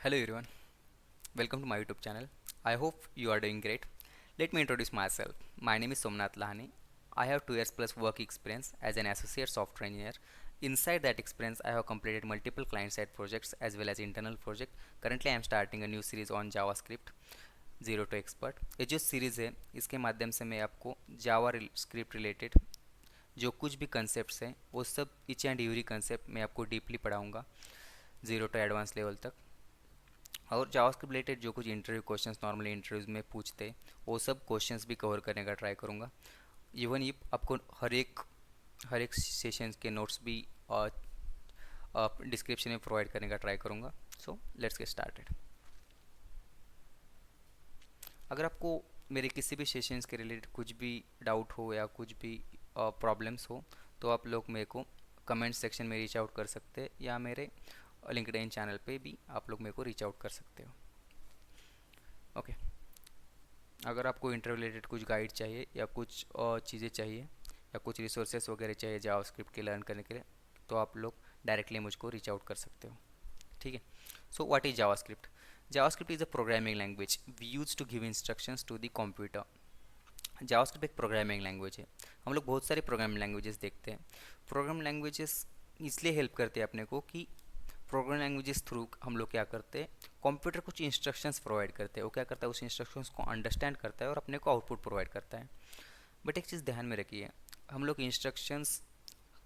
Hello everyone, welcome to my YouTube channel. I hope you are doing great. Let me introduce myself. My name is Somnath Lahani. I have 2 years plus work experience as an associate software engineer. Inside that experience, I have completed multiple client side projects as well as internal project. Currently, I am starting a new series on JavaScript, Zero to Expert. ये जो series है इसके माध्यम से मैं आपको जावा script related जो कुछ भी कंसेप्ट हैं वो सब ईच एंड एवरी कंसेप्ट मैं आपको डीपली पढ़ाऊँगा ज़ीरो टू एडवांस लेवल तक। और जावास्क्रिप्ट रिलेटेड जो कुछ इंटरव्यू क्वेश्चंस नॉर्मली इंटरव्यूज में पूछते वो सब क्वेश्चंस भी कवर करने का ट्राई करूँगा। इवन ये आपको हर एक सेशंस के नोट्स भी डिस्क्रिप्शन में प्रोवाइड करने का ट्राई करूँगा। So let's get started. अगर आपको मेरे किसी भी सेशंस के रिलेटेड कुछ भी डाउट हो या कुछ भी प्रॉब्लम्स हो तो आप लोग मेरे को कमेंट सेक्शन में रीच आउट कर सकते हैं या मेरे लिंक्डइन चैनल पे भी आप लोग मेरे को रीच आउट कर सकते हो। ओके, अगर आपको इंटरव्यू रिलेटेड कुछ गाइड चाहिए या कुछ चीज़ें चाहिए या कुछ रिसोर्सेस वगैरह चाहिए जावास्क्रिप्ट के लर्न करने के लिए तो आप लोग डायरेक्टली मुझको रीच आउट कर सकते हो। ठीक है। So what is JavaScript? JavaScript is a programming language we use to give instructions to the computer. JavaScript एक प्रोग्रामिंग लैंग्वेज है। हम लोग बहुत सारे प्रोग्रामिंग लैंग्वेजेस देखते हैं। प्रोग्रामिंग लैंग्वेजेस इसलिए हेल्प करते हैं अपने को कि प्रोग्रामिंग लैंग्वेजेस थ्रू हम लोग क्या करते हैं, कंप्यूटर कुछ इंस्ट्रक्शंस प्रोवाइड करते हैं। वो क्या करता है, उस इंस्ट्रक्शंस को अंडरस्टैंड करता है और अपने को आउटपुट प्रोवाइड करता है। बट एक चीज़ ध्यान में रखिए, हम लोग इंस्ट्रक्शंस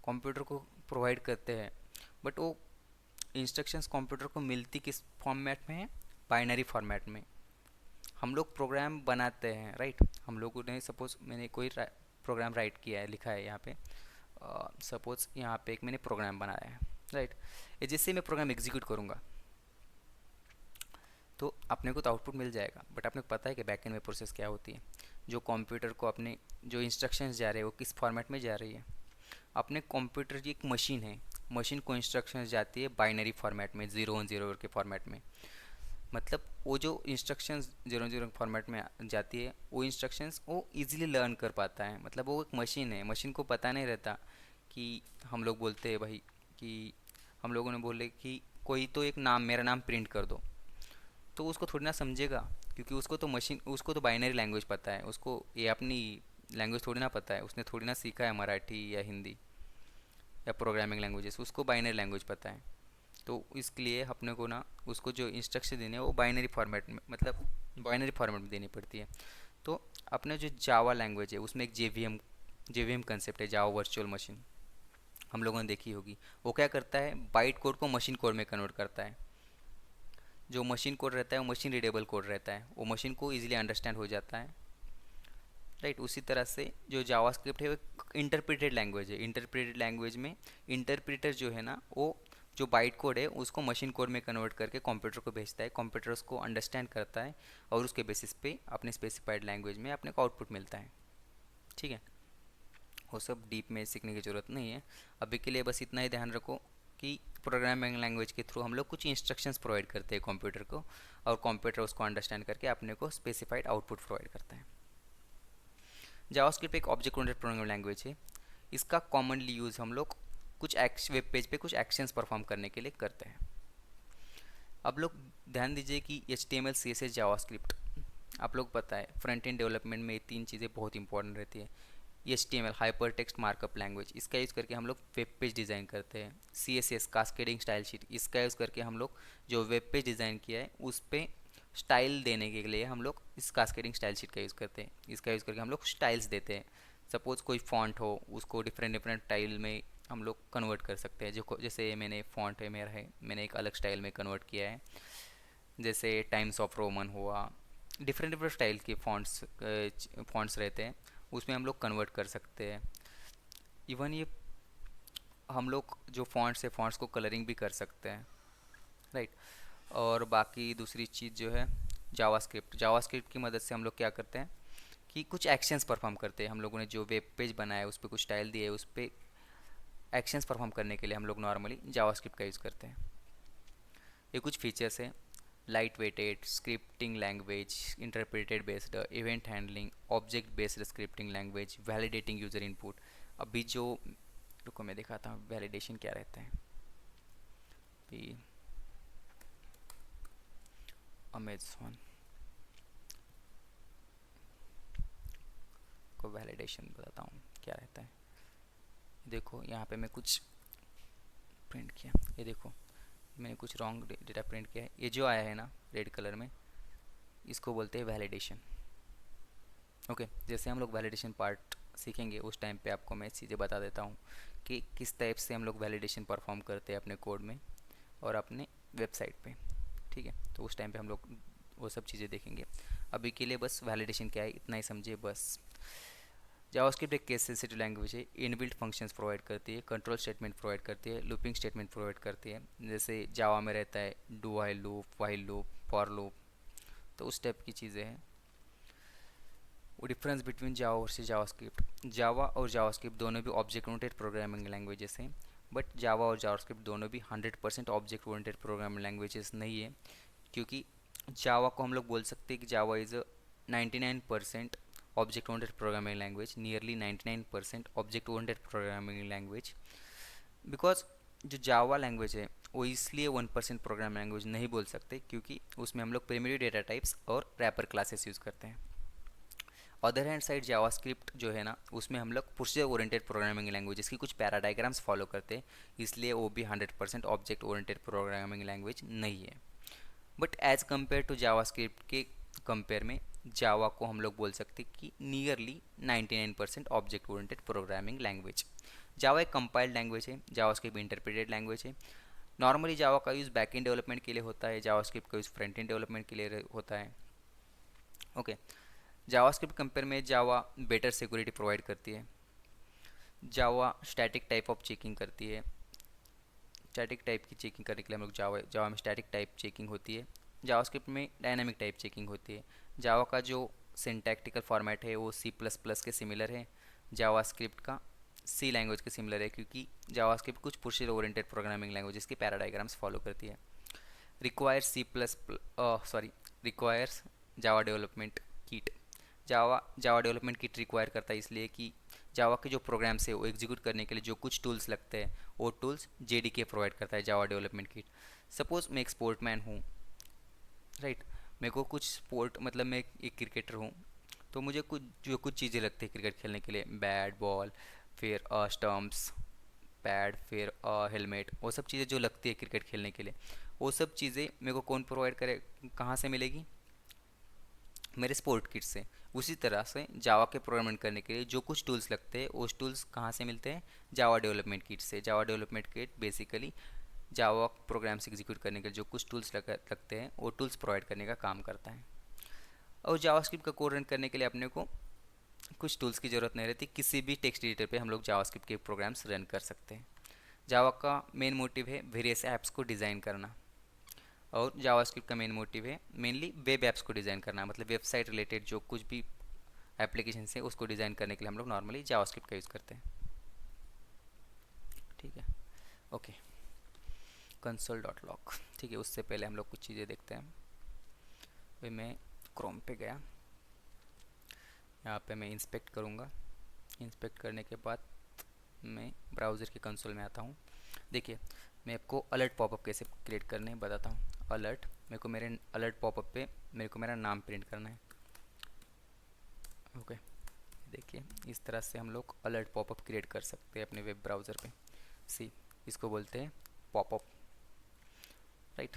कंप्यूटर को प्रोवाइड करते हैं बट वो इंस्ट्रक्शंस कंप्यूटर को मिलती किस फॉर्मेट में है? बाइनरी फॉर्मेट में। हम लोग प्रोग्राम बनाते हैं, राइट। हम लोगों ने सपोज मैंने कोई प्रोग्राम राइट किया है, लिखा है यहाँ पे। सपोज यहाँ पे एक मैंने प्रोग्राम बनाया है, राइट। ये जैसे मैं प्रोग्राम एग्जीक्यूट करूँगा तो अपने को तो आउटपुट मिल जाएगा, बट आपने को पता है कि बैकएंड में प्रोसेस क्या होती है। जो कंप्यूटर को अपने जो इंस्ट्रक्शंस जा रहे हैं वो किस फॉर्मेट में जा रही है। अपने कंप्यूटर की एक मशीन है, मशीन को इंस्ट्रक्शंस जाती है बाइनरी फॉर्मेट में, 0 1 0 के फॉर्मेट में। मतलब वो जो इंस्ट्रक्शंस 0 0 फॉर्मेट में जाती है वो इंस्ट्रक्शंस वो इजीली लर्न कर पाता है। मतलब वो एक मशीन है, मशीन को पता नहीं रहता कि हम लोग बोलते हैं भाई कि हम लोगों ने बोले कि कोई तो एक नाम, मेरा नाम प्रिंट कर दो, तो उसको थोड़ी ना समझेगा क्योंकि उसको तो मशीन, उसको तो बाइनरी लैंग्वेज पता है। उसको ये अपनी लैंग्वेज थोड़ी ना पता है, उसने थोड़ी ना सीखा है मराठी या हिंदी या प्रोग्रामिंग लैंग्वेजेस, उसको बाइनरी लैंग्वेज पता है। तो इसके लिए अपने को ना उसको जो इंस्ट्रक्शन देने हैं वो बाइनरी फॉर्मेट में, मतलब बाइनरी फॉर्मेट में देनी पड़ती है। तो अपने जो जावा लैंग्वेज है उसमें एक जेवीएम कंसेप्ट है, जावा वर्चुअल मशीन, हम लोगों ने देखी होगी। वो क्या करता है, बाइट कोड को मशीन कोड में कन्वर्ट करता है। जो मशीन कोड रहता है वो मशीन रीडेबल कोड रहता है, वो मशीन को ईजिली अंडरस्टैंड हो जाता है, राइट। उसी तरह से जो जावास्क्रिप्ट है वो इंटरप्रेटेड लैंग्वेज है। इंटरप्रेटेड लैंग्वेज में इंटरप्रेटर जो है ना वो जो बाइट कोड है उसको मशीन कोड में कन्वर्ट करके कंप्यूटर को भेजता है, कंप्यूटर उसको अंडरस्टैंड करता है और उसके बेसिस पे अपने स्पेसिफाइड लैंग्वेज में अपने को आउटपुट मिलता है। ठीक है। वो सब डीप में सीखने की ज़रूरत नहीं है। अभी के लिए बस इतना ही ध्यान रखो कि प्रोग्रामिंग लैंग्वेज के थ्रू हम लोग कुछ इंस्ट्रक्शंस प्रोवाइड करते हैं कंप्यूटर को और कंप्यूटर उसको अंडरस्टैंड करके अपने को स्पेसिफाइड आउटपुट प्रोवाइड करता है। जावास्क्रिप्ट एक ऑब्जेक्ट ओरिएंटेड प्रोग्रामिंग लैंग्वेज है। इसका कॉमनली यूज़ हम लोग कुछ वेब पेज पे कुछ एक्शंस परफॉर्म करने के लिए करते हैं। अब लोग ध्यान दीजिए कि HTML CSS जावास्क्रिप्ट, आप लोग पता है फ्रंट एंड डेवलपमेंट में ये तीन चीज़ें बहुत इंपॉर्टेंट रहती है। HTML hyper text markup language, इसका यूज़ करके हम लोग वेब पेज डिज़ाइन करते हैं। CSS कास्केडिंग स्टाइल शीट, इसका यूज़ करके हम लोग जो वेब पेज डिज़ाइन किया है उस पर स्टाइल देने के लिए हम लोग इस कास्केडिंग स्टाइल शीट का यूज़ करते हैं। इसका यूज़ करके हम लोग स्टाइल्स देते हैं। सपोज़ कोई फॉन्ट हो उसको डिफरेंट डिफरेंट स्टाइल में हम लोग कन्वर्ट कर सकते हैं। जो जैसे मैंने फॉन्ट है मेरा है, मैंने एक अलग स्टाइल में कन्वर्ट किया है। जैसे टाइम्स ऑफ रोमन हुआ, डिफरेंट डिफरेंट स्टाइल के फॉन्ट्स रहते हैं, उसमें हम लोग कन्वर्ट कर सकते हैं। इवन ये हम लोग जो फॉन्ट्स है फॉन्ट्स को कलरिंग भी कर सकते हैं, राइट। और बाकी दूसरी चीज़ जो है जावास्क्रिप्ट की मदद से हम लोग क्या करते हैं कि कुछ एक्शंस परफॉर्म करते हैं। हम लोगों ने जो वेब पेज बनाया है उस पर कुछ स्टाइल दिए है, उस पर एक्शंस परफॉर्म करने के लिए हम लोग नॉर्मली जावास्क्रिप्ट का यूज़ करते हैं। ये कुछ फीचर्स हैं: light weighted scripting language, interpreted based event handling, object based scripting language, validating user input. अभी जो, रुको मैं दिखाता हूँ वैलिडेशन क्या रहता है। अभी अमेज़ॉन को वैलिडेशन बताता हूँ क्या रहता है। देखो यहाँ पे मैं कुछ प्रिंट किया, ये देखो मैंने कुछ रॉन्ग डेटा प्रिंट किया है। ये जो आया है ना रेड कलर में, इसको बोलते हैं वैलिडेशन। ओके, जैसे हम लोग वैलिडेशन पार्ट सीखेंगे उस टाइम पे आपको मैं चीज़ें बता देता हूँ कि किस टाइप से हम लोग वैलिडेशन परफॉर्म करते हैं अपने कोड में और अपने वेबसाइट पे। ठीक है, तो उस टाइम पे हम लोग वो सब चीज़ें देखेंगे। अभी के लिए बस वैलिडेशन क्या है इतना ही समझिए बस। जावास्क्रिप्ट एक केस सेंसिटिव लैंग्वेज है, इनबिल्ट फंक्शंस प्रोवाइड करती है, कंट्रोल स्टेटमेंट प्रोवाइड करती है, लूपिंग स्टेटमेंट प्रोवाइड करती है। जैसे जावा में रहता है do while loop, for loop, तो उस टाइप की चीज़ें हैं। वो डिफरेंस बिटवीन जावा वर्सेस जावास्क्रिप्ट, जावा और जावास्क्रिप्ट दोनों भी ऑब्जेक्ट ओरिएंटेड प्रोग्रामिंग लैंग्वेजेस हैं, बट जावा और जावास्क्रिप्ट दोनों भी 100% ऑब्जेक्ट ओरिएंटेड प्रोग्रामिंग लैंग्वेजेस नहीं है। क्योंकि जावा को हम लोग बोल सकते हैं कि जावा is 99% object oriented programming language, nearly 99% object oriented programming language. Because जो जावा लैंग्वेज है वो इसलिए 1% प्रोग्रामिंग लैंग्वेज नहीं बोल सकते क्योंकि उसमें हम लोग प्राइमरी डेटा टाइप्स और रैपर क्लासेस यूज़ करते हैं। अदर हैंड साइड जावास्क्रिप्ट जो है ना उसमें हम लोग प्रोसीजर ओरिएंटेड प्रोग्रामिंग लैंग्वेज इसकी कुछ पैराडाइग्राम्स फॉलो करते हैं, इसलिए वो भी 100% ऑब्जेक्ट ओरिएंटेड प्रोग्रामिंग लैंग्वेज नहीं है। But as compare to JavaScript के कंपेयर में जावा को हम लोग बोल सकते कि nearly 99% object oriented programming language. Java एक कंपाइल्ड लैंग्वेज है, जावास्क्रिप्ट इंटरप्रेटेड लैंग्वेज है। नॉर्मली जावा का यूज़ बैक एंड डेवलपमेंट के लिए होता है, जावास्क्रिप्ट का यूज़ फ्रंट एंड डेवलपमेंट के लिए होता है। ओके, जावास्क्रिप्ट कंपेयर में जावा बेटर सिक्योरिटी प्रोवाइड करती है। जावा स्टैटिक टाइप ऑफ चेकिंग करती है। स्टैटिक टाइप की चेकिंग करने के लिए हम लोग जावा में स्टैटिक टाइप चेकिंग होती है। जावास्क्रिप्ट में डायनामिक टाइप चेकिंग होती है। जावा का जो सिंटैक्टिकल फॉर्मेट है वो सी प्लस प्लस के सिमिलर है, जावास्क्रिप्ट का सी लैंग्वेज के सिमिलर है, क्योंकि जावास्क्रिप्ट कुछ प्रोसीजर ओरिएंटेड प्रोग्रामिंग लैंग्वेज की पैराडाइग्राम्स फॉलो करती है। Requires C plus sorry requires Java development kit. Java development kit require करता है इसलिए कि जावा के जो प्रोग्राम्स है वो एग्जीक्यूट करने के लिए जो कुछ टूल्स लगते हैं वो टूल्स जेडीके प्रोवाइड करता है, जावा डेवलपमेंट किट। सपोज मैं एक स्पोर्टमैन हूँ, राइट, मेरे को कुछ स्पोर्ट मतलब मैं एक क्रिकेटर हूँ, तो मुझे कुछ चीज़ें लगती है क्रिकेट खेलने के लिए, बैट बॉल, फिर स्टम्प्स, पैड, फिर हेलमेट, वो सब चीज़ें जो लगती है क्रिकेट खेलने के लिए, वो सब चीज़ें मेरे को कौन प्रोवाइड करे, कहाँ से मिलेगी, मेरे स्पोर्ट किट से। उसी तरह से जावा के प्रोग्रामिंग करने के लिए जो कुछ टूल्स लगते हैं वो टूल्स कहाँ से मिलते हैं, जावा डेवलपमेंट किट से। जावा development kit basically Java programmes execute करने के लिए जो कुछ टूल्स लगते हैं वो टूल्स प्रोवाइड करने का काम करता है। और जावास्क्रिप्ट का कोड रन करने के लिए अपने को कुछ टूल्स की ज़रूरत नहीं रहती, किसी भी टेक्स्ट एडिटर पे हम लोग जावास्क्रिप्ट के प्रोग्राम्स रन कर सकते हैं। जावा का मेन मोटिव है वेरियस ऐप्स को डिज़ाइन करना, और जावास्क्रिप्ट का मेन मोटिव है मेनली वेब ऐप्स को डिज़ाइन करना, मतलब वेबसाइट रिलेटेड जो कुछ भी एप्लीकेशन है उसको डिज़ाइन करने के लिए हम लोग नॉर्मली जावास्क्रिप्ट का यूज़ करते हैं। ठीक है, ओके, कंसोल डॉट लॉग। ठीक है, उससे पहले हम लोग कुछ चीज़ें देखते हैं। भाई मैं क्रोम पे गया, यहाँ पे मैं इंस्पेक्ट करूँगा। इंस्पेक्ट करने के बाद मैं ब्राउज़र के कंसोल में आता हूँ। देखिए, मैं आपको अलर्ट पॉपअप कैसे क्रिएट करने बताता हूँ। अलर्ट, मेरे को मेरे अलर्ट पॉपअप पे मेरे को मेरा नाम प्रिंट करना है। ओके, देखिए इस तरह से हम लोग अलर्ट पॉपअप क्रिएट कर सकते हैं अपने वेब ब्राउज़र पे। सी, इसको बोलते हैं पॉपअप, राइट।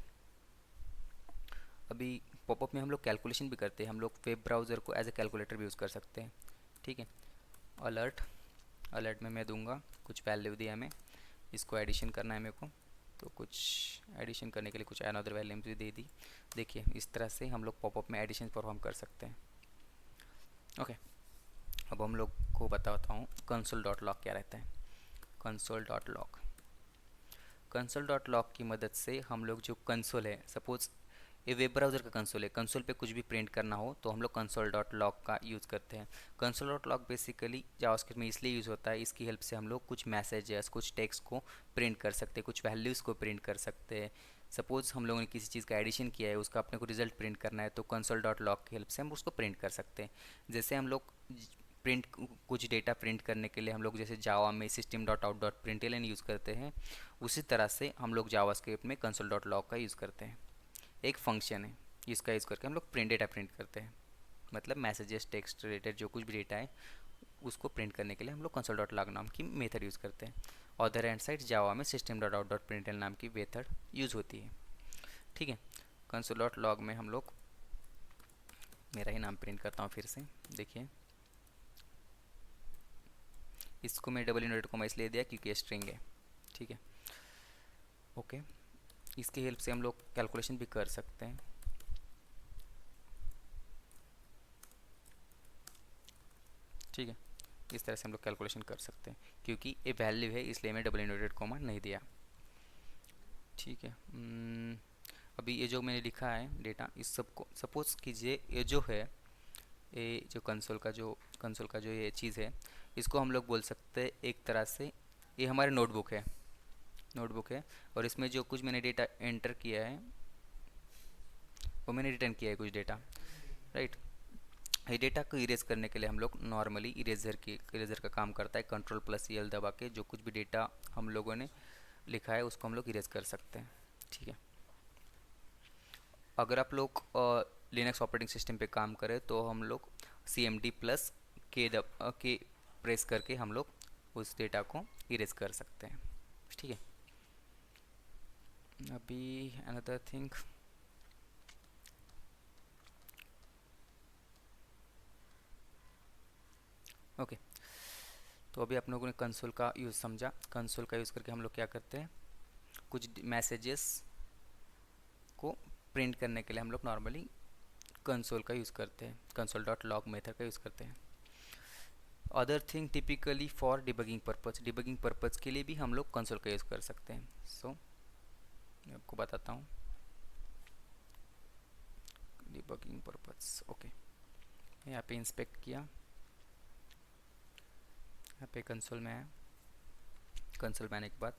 अभी पॉपअप में हम लोग कैलकुलेशन भी करते हैं, हम लोग वेब ब्राउज़र को एज ए कैलकुलेटर भी यूज़ कर सकते हैं। ठीक है, अलर्ट, अलर्ट में मैं दूंगा कुछ वैल्यू दिया हमें, इसको एडिशन करना है मेरे को, तो कुछ एडिशन करने के लिए कुछ अनदर वैल्यू भी दे दी। देखिए इस तरह से हम लोग पॉपअप में एडिशन परफॉर्म कर सकते हैं। ओके, अब हम लोग को बताता हूँ कंसोल डॉट लॉग क्या रहता है। Console dot log, console dot log की मदद से हम लोग जो कंसोल है, सपोज ये वेब ब्राउज़र का कंसोल है, कंसोल पे कुछ भी प्रिंट करना हो तो हम लोग कंसोल डॉट लॉग का यूज़ करते हैं। Console dot log basically JavaScript में इसलिए यूज़ होता है, इसकी हेल्प से हम लोग कुछ मैसेजेस, कुछ टेक्स्ट को प्रिंट कर सकते हैं, कुछ वैल्यूज़ को प्रिंट कर सकते हैं। सपोज़ हम लोगों ने किसी चीज़ का एडिशन किया है, उसका अपने को रिजल्ट प्रिंट करना है, तो कंसोल डॉट लॉग की हेल्प से हम उसको प्रिंट कर सकते हैं। जैसे हम लोग प्रिंट कुछ डेटा प्रिंट करने के लिए हम लोग जैसे जावा में system dot out dot println use करते हैं, उसी तरह से हम लोग जावास्क्रिप्ट में कंसोल डॉट लॉग का यूज़ करते हैं। एक फंक्शन है, इसका यूज़ करके हम लोग प्रिंट डेटा प्रिंट करते हैं, मतलब मैसेजेस टेक्स्ट रिलेटेड जो कुछ भी डेटा है उसको प्रिंट करने के लिए हम लोग कंसोल डॉट लॉग नाम की मेथड यूज़ करते हैं। अदर हैंड साइड जावा में system dot out dot print नाम की मेथड यूज़ होती है। ठीक है, कंसोल डॉट लॉग में हम लोग, मेरा ही नाम प्रिंट करता हूँ फिर से, देखिए इसको मैं डबल इन्वर्टेड कोमा इसलिए दिया क्योंकि स्ट्रिंग है। ठीक है, ओके, इसकी हेल्प से हम लोग कैलकुलेशन भी कर सकते हैं। ठीक है, इस तरह से हम लोग कैलकुलेशन कर सकते हैं, क्योंकि ये वैल्यू है इसलिए मैं डबल इन्वर्टेड कोमा नहीं दिया। ठीक है, अभी ये जो मैंने लिखा है डेटा, इस सबको सपोज कीजिए ये जो है, ये जो कंसोल का जो ये चीज़ है, इसको हम लोग बोल सकते हैं एक तरह से ये हमारे नोटबुक है और इसमें जो कुछ मैंने डेटा एंटर किया है वो मैंने रिटर्न किया है कुछ डेटा, राइट। ये डेटा को इरेज करने के लिए हम लोग नॉर्मली इरेजर का काम करता है, कंट्रोल प्लस एल दबा के जो कुछ भी डेटा हम लोगों ने लिखा है उसको हम लोग इरेज कर सकते हैं। ठीक है, अगर आप लोग लिनक्स ऑपरेटिंग सिस्टम पे काम करें तो हम लोग CMD प्लस के प्रेस करके हम लोग उस डेटा को इरेज कर सकते हैं। ठीक है, अभी अनदर थिंग, ओके, तो अभी आप लोगों ने कंसोल का यूज़ समझा। कंसोल का यूज़ करके हम लोग क्या करते हैं, कुछ मैसेजेस को प्रिंट करने के लिए हम लोग नॉर्मली कंसोल का यूज़ करते हैं, कंसोल डॉट लॉग मेथड का यूज़ करते हैं। Other thing typically for debugging purpose के लिए भी हम लोग कंसोल का यूज़ कर सकते हैं। सो मैं आपको बताता हूँ, डिबगिंग पर्पज़, ओके, यहाँ पे इंस्पेक्ट किया, यहाँ पे कंसोल में आया, कंसोल में आने के बाद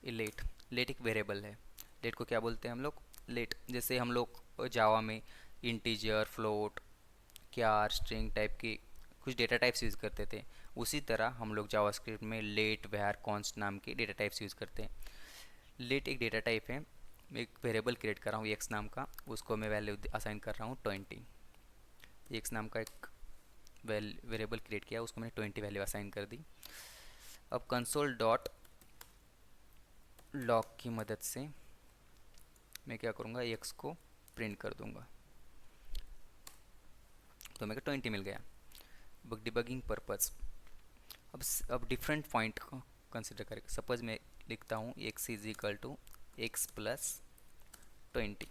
ये लेट एक वेरिएबल है। लेट को क्या बोलते हैं हम लोग, लेट, जैसे हम लोग जावा में integer, float, Kyar, string type के कुछ डेटा टाइप्स यूज़ करते थे, उसी तरह हम लोग जावास्क्रिप्ट में लेट, वैर, कॉन्स्ट नाम के डेटा टाइप्स यूज़ करते हैं। लेट एक डेटा टाइप है, मैं एक वेरिएबल क्रिएट कर रहा हूँ एक्स नाम का, उसको मैं वैल्यू असाइन कर रहा हूँ 20। एक्स नाम का एक वेरिएबल क्रिएट किया, उसको मैंने 20 वैल्यू असाइन कर दी। अब कंसोल डॉट लॉग की मदद से मैं क्या करूँगा, एक्स को प्रिंट कर दूँगा, तो मेरे को 20 मिल गया। डिबगिंग पर्पज़, अब डिफरेंट पॉइंट को कंसिडर करें। सपोज मैं लिखता हूँ x is equal to x plus 20,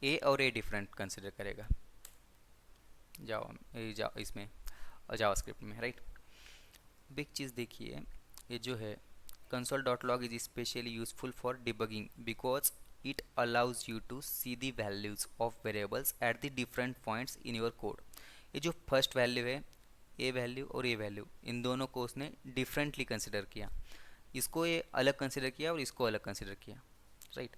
a और ए डिफरेंट कंसिडर करेगा इसमें जावास्क्रिप्ट में, राइट। बिग चीज़ देखिए, ये जो है console dot log is specially useful for debugging because it allows you to see the values of variables at the different points in your code. ये जो first value है, ए वैल्यू और ए value, इन दोनों को उसने डिफरेंटली कंसिडर किया, इसको ये अलग कंसिडर किया और इसको अलग कंसिडर किया, राइट।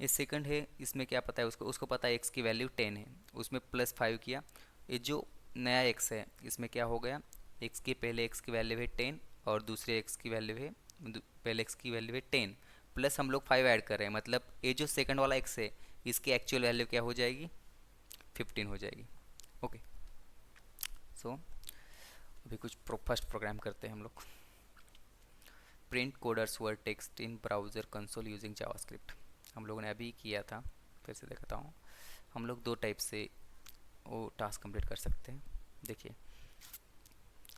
ये सेकंड है, इसमें क्या पता है उसको उसको पता है एक्स की वैल्यू 10 है, उसमें +5 किया। ये जो नया एक्स है इसमें क्या हो गया, एक्स के पहले एक्स की वैल्यू है 10 और दूसरे एक्स की वैल्यू है, पहले एक्स की वैल्यू है 10 प्लस हम लोग 5 ऐड कर रहे हैं, मतलब ये जो सेकंड वाला एक्स है इसकी एक्चुअल वैल्यू क्या हो जाएगी, 15 हो जाएगी। ओके, सो अभी कुछ फर्स्ट प्रोग्राम करते हैं हम लोग। Print coders word text in browser console using JavaScript, हम लोगों ने अभी किया था, फिर से दिखाता हूँ। हम लोग दो टाइप से वो टास्क कंप्लीट कर सकते हैं। देखिए,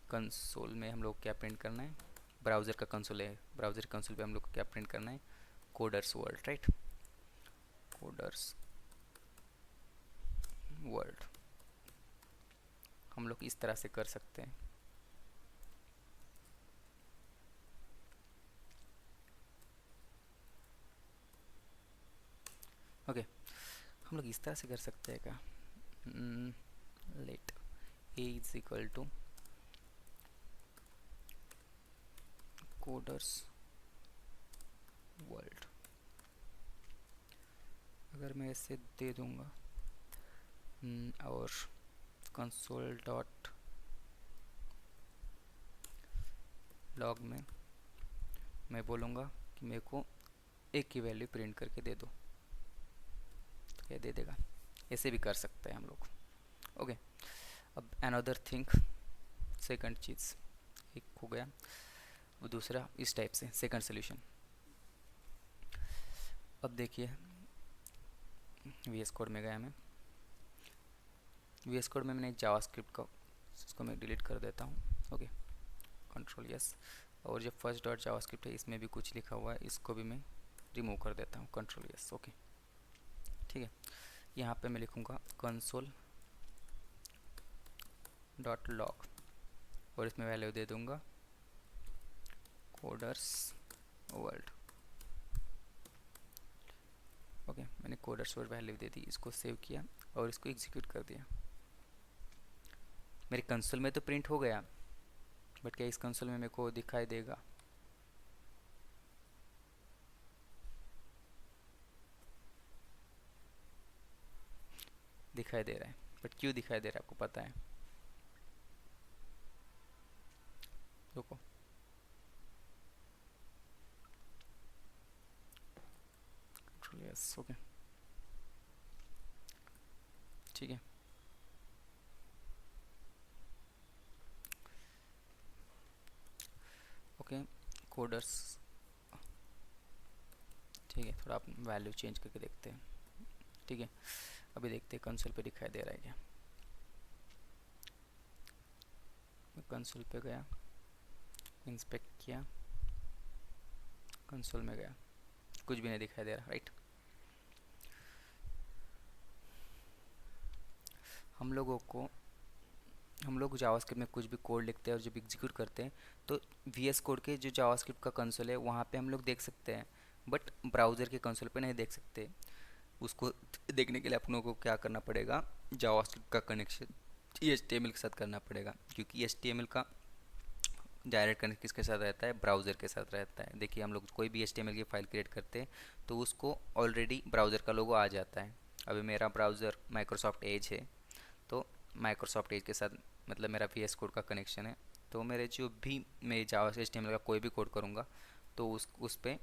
कंसोल में हम लोग क्या प्रिंट करना है, ब्राउज़र का कंसोल है, ब्राउज़र कंसोल पे हम लोग को क्या प्रिंट करना है, coders world, right, coders world हम लोग इस तरह से कर सकते हैं। ओके, हम लोग इस तरह से कर सकते हैं क्या, let a is equal to coders world, अगर मैं ऐसे दे दूंगा और कंसोल डॉट लॉग में मैं बोलूँगा कि मेरे को एक की वैल्यू प्रिंट करके दे दो, तो ये दे देगा। ऐसे भी कर सकते हैं हम लोग। ओके, अब अनदर थिंग, सेकंड चीज़ एक हो गया। अब दूसरा इस टाइप से सेकंड सोल्यूशन। अब देखिए वी एस कोड में गया मैं, वी एस कोड में मैंने जावास्क्रिप्ट का, इसको मैं डिलीट कर देता हूँ। Okay, control yes. और जो फर्स्ट डॉट जावास्क्रिप्ट है इसमें भी कुछ लिखा हुआ है, इसको भी मैं रिमूव कर देता हूँ, कंट्रोल यस। ओके, ठीक है। यहाँ पे मैं लिखूँगा कंसोल डॉट लॉग और इसमें वैल्यू दे दूँगा कोडर्स वर्ल्ड। ओके, मैंने कोडर्स वर्ल्ड वैल्यू दे दी, इसको सेव किया और इसको एग्जीक्यूट कर दिया। मेरे कंसोल में तो प्रिंट हो गया, बट क्या इस कंसोल में मेरे को दिखाई देगा? दिखाई दे रहा है, बट क्यों दिखाई दे रहा है आपको पता है? रुको, कंट्रोल यस। ओके, ठीक है। ओके, कोडर्स, ठीक है, थोड़ा आप वैल्यू चेंज करके देखते हैं। ठीक है, अभी देखते हैं कंसोल पे दिखाई दे रहा है क्या। मैं कंसोल पे गया, इंस्पेक्ट किया, कंसोल में गया, कुछ भी नहीं दिखाई दे रहा, राइट। हम लोग जावास्क्रिप्ट में कुछ भी कोड लिखते हैं और जब एग्जीक्यूट करते हैं तो वी एस कोड के जो जावास्क्रिप्ट का कंसोल है वहाँ पे हम लोग देख सकते हैं, बट ब्राउज़र के कंसोल पे नहीं देख सकते। उसको देखने के लिए अपनों को क्या करना पड़ेगा, जावास्क्रिप्ट का कनेक्शन HTML के साथ करना पड़ेगा, क्योंकि HTML का डायरेक्ट कनेक्ट किसके साथ रहता है, ब्राउज़र के साथ रहता है। देखिए हम लोग कोई भी HTML की फ़ाइल क्रिएट करते हैं तो उसको ऑलरेडी ब्राउज़र का लोगो आ जाता है। अभी मेरा ब्राउज़र माइक्रोसॉफ्ट एज है, तो माइक्रोसॉफ्ट एज के साथ मतलब मेरा VS कोड का कनेक्शन है, तो मेरे जो भी मैं जावा HTML का कोई भी कोड करूँगा तो उस पे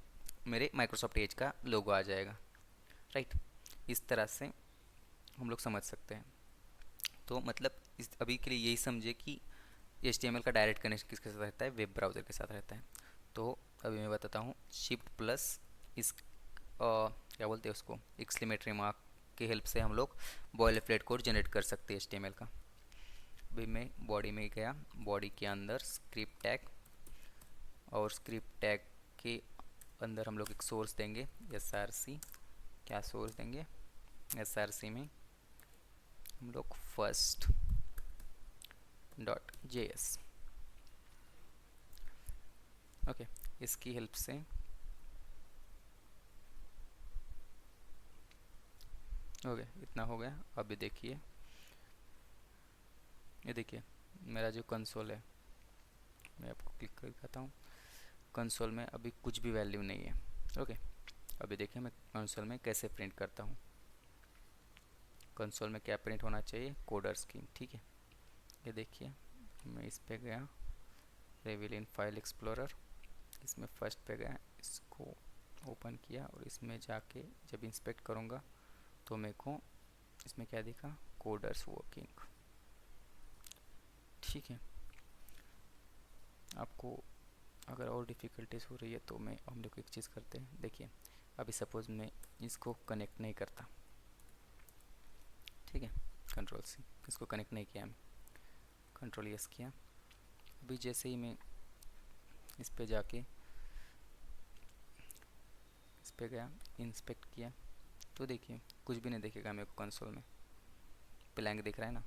मेरे माइक्रोसॉफ्ट एज का लोगो आ जाएगा, राइट। इस तरह से हम लोग समझ सकते हैं। तो मतलब इस अभी के लिए यही समझे कि HTML का डायरेक्ट कनेक्शन किसके साथ रहता है, वेब ब्राउज़र के साथ रहता है। तो अभी मैं बताता हूँ, शिफ्ट प्लस इस क्या बोलते हैं उसको, एक्सक्लेमेटरी मार्क की हेल्प से हम लोग बॉयलरप्लेट कोड जनरेट कर सकते हैं HTML का। अभी मैं बॉडी में गया, बॉडी के अंदर स्क्रिप्ट टैग, और स्क्रिप्ट टैग के अंदर हम लोग एक सोर्स देंगे src। क्या सोर्स देंगे, src में हम लोग फर्स्ट डॉट JS। ओके, इसकी हेल्प से हो गया, इतना हो गया। अभी देखिए, ये देखिए मेरा जो कंसोल है, मैं आपको क्लिक कर दिखाता हूँ। कंसोल में अभी कुछ भी वैल्यू नहीं है। ओके, अभी देखिए मैं कंसोल में कैसे प्रिंट करता हूँ। कंसोल में क्या प्रिंट होना चाहिए, कोडर स्कीम, ठीक है। ये देखिए मैं इस पे गया, रेविल इन फाइल एक्सप्लोरर, इसमें फर्स्ट पे गया, इसको ओपन किया और इसमें जाके जब इंस्पेक्ट करूँगा तो मेरे को इसमें क्या दिखा, कोडर्स वर्किंग, ठीक है। आपको अगर और डिफ़िकल्टीज हो रही है तो मैं हम लोग एक चीज़ करते हैं। देखिए अभी सपोज़ मैं इसको कनेक्ट नहीं करता, ठीक है, कंट्रोल C, इसको कनेक्ट नहीं किया, मैं कंट्रोल S किया। अभी जैसे ही मैं इस पे जाके इस पे गया, इंस्पेक्ट किया, तो देखिए कुछ भी नहीं दिखेगा मेरे को, कंसोल में ब्लैंक दिख रहा है ना।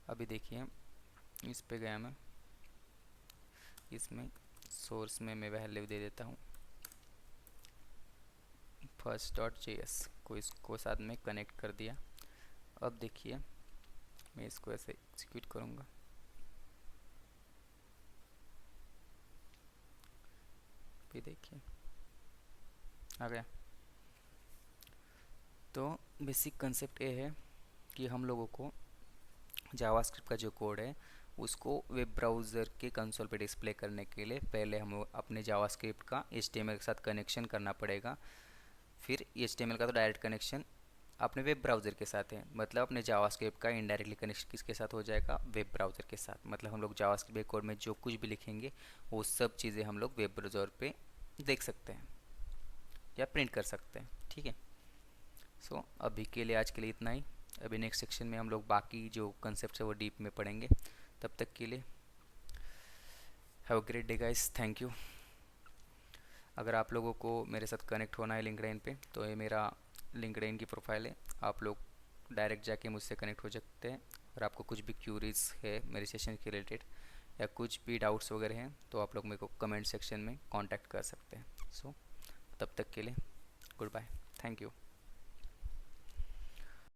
अभी देखिए इस पे गया मैं, इसमें सोर्स में मैं वैल्यू दे देता हूँ फर्स्ट डॉट JS को, इसको साथ में कनेक्ट कर दिया। अब देखिए मैं इसको ऐसे एग्जीक्यूट करूँगा, फिर देखिए आ गया। तो बेसिक कंसेप्ट ये है कि हम लोगों को जावास्क्रिप्ट का जो कोड है उसको वेब ब्राउज़र के कंसोल पे डिस्प्ले करने के लिए पहले हम अपने जावास्क्रिप्ट का HTML के साथ कनेक्शन करना पड़ेगा। फिर HTML का तो डायरेक्ट कनेक्शन अपने वेब ब्राउज़र के साथ है, मतलब अपने जावास्क्रिप्ट का इनडायरेक्टली कनेक्शन किसके साथ हो जाएगा, वेब ब्राउज़र के साथ। मतलब हम लोग जावास्क्रिप्ट कोड में जो कुछ भी लिखेंगे वो सब चीज़ें हम लोग वेब ब्राउज़र पे देख सकते हैं या प्रिंट कर सकते हैं। ठीक है। सो अभी के लिए, आज के लिए इतना ही। अभी नेक्स्ट सेक्शन में हम लोग बाकी जो कंसेप्ट है वो डीप में पढ़ेंगे। तब तक के लिए have a great day guys, thank you. अगर आप लोगों को मेरे साथ कनेक्ट होना है लिंक्डइन पे, तो ये मेरा लिंक्डइन की प्रोफाइल है, आप लोग डायरेक्ट जाके मुझसे कनेक्ट हो सकते हैं। अगर आपको कुछ भी क्यूरीज है मेरे सेशन के रिलेटेड या कुछ भी डाउट्स वगैरह हैं, तो आप लोग मेरे को कमेंट सेक्शन में कांटेक्ट कर सकते हैं। सो तब तक के लिए गुड बाय, थैंक यू।